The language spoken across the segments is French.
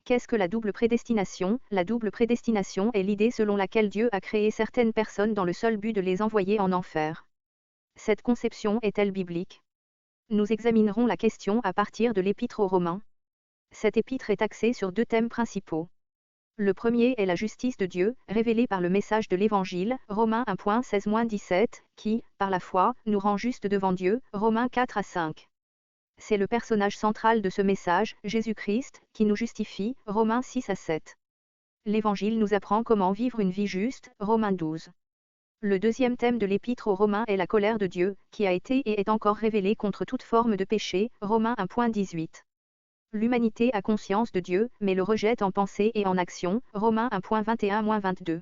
Qu'est-ce que la double prédestination? La double prédestination est l'idée selon laquelle Dieu a créé certaines personnes dans le seul but de les envoyer en enfer. Cette conception est-elle biblique? Nous examinerons la question à partir de l'Épître aux Romains. Cette épître est axée sur deux thèmes principaux. Le premier est la justice de Dieu, révélée par le message de l'Évangile, Romains 1.16-17, qui, par la foi, nous rend justes devant Dieu, Romains 4-5. C'est le personnage central de ce message, Jésus-Christ, qui nous justifie, Romains 6-7. L'Évangile nous apprend comment vivre une vie juste, Romains 12. Le deuxième thème de l'Épître aux Romains est la colère de Dieu, qui a été et est encore révélée contre toute forme de péché, Romains 1.18. L'humanité a conscience de Dieu, mais le rejette en pensée et en action, Romains 1.21-22.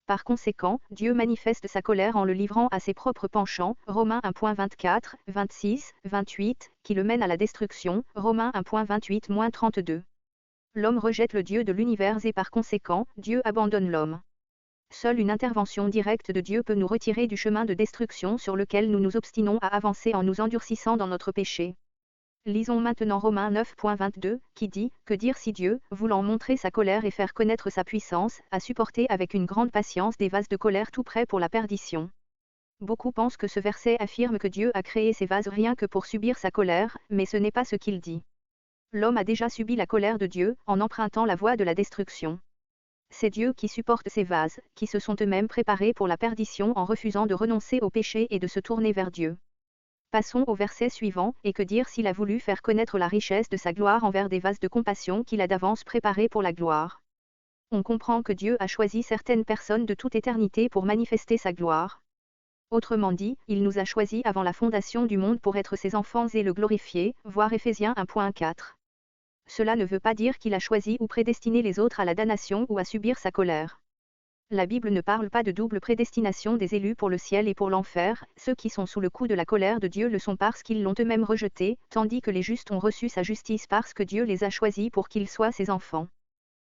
Par conséquent, Dieu manifeste sa colère en le livrant à ses propres penchants, Romains 1.24, 26, 28, qui le mènent à la destruction, Romains 1.28-32. L'homme rejette le Dieu de l'univers et par conséquent, Dieu abandonne l'homme. Seule une intervention directe de Dieu peut nous retirer du chemin de destruction sur lequel nous nous obstinons à avancer en nous endurcissant dans notre péché. Lisons maintenant Romains 9.22, qui dit, « Que dire si Dieu, voulant montrer sa colère et faire connaître sa puissance, a supporté avec une grande patience des vases de colère tout prêts pour la perdition ?» Beaucoup pensent que ce verset affirme que Dieu a créé ces vases rien que pour subir sa colère, mais ce n'est pas ce qu'il dit. L'homme a déjà subi la colère de Dieu, en empruntant la voie de la destruction. C'est Dieu qui supporte ces vases, qui se sont eux-mêmes préparés pour la perdition en refusant de renoncer au péché et de se tourner vers Dieu. Passons au verset suivant, et que dire s'il a voulu faire connaître la richesse de sa gloire envers des vases de compassion qu'il a d'avance préparés pour la gloire. On comprend que Dieu a choisi certaines personnes de toute éternité pour manifester sa gloire. Autrement dit, il nous a choisis avant la fondation du monde pour être ses enfants et le glorifier, voir Éphésiens 1.4. Cela ne veut pas dire qu'il a choisi ou prédestiné les autres à la damnation ou à subir sa colère. La Bible ne parle pas de double prédestination des élus pour le ciel et pour l'enfer, ceux qui sont sous le coup de la colère de Dieu le sont parce qu'ils l'ont eux-mêmes rejeté, tandis que les justes ont reçu sa justice parce que Dieu les a choisis pour qu'ils soient ses enfants.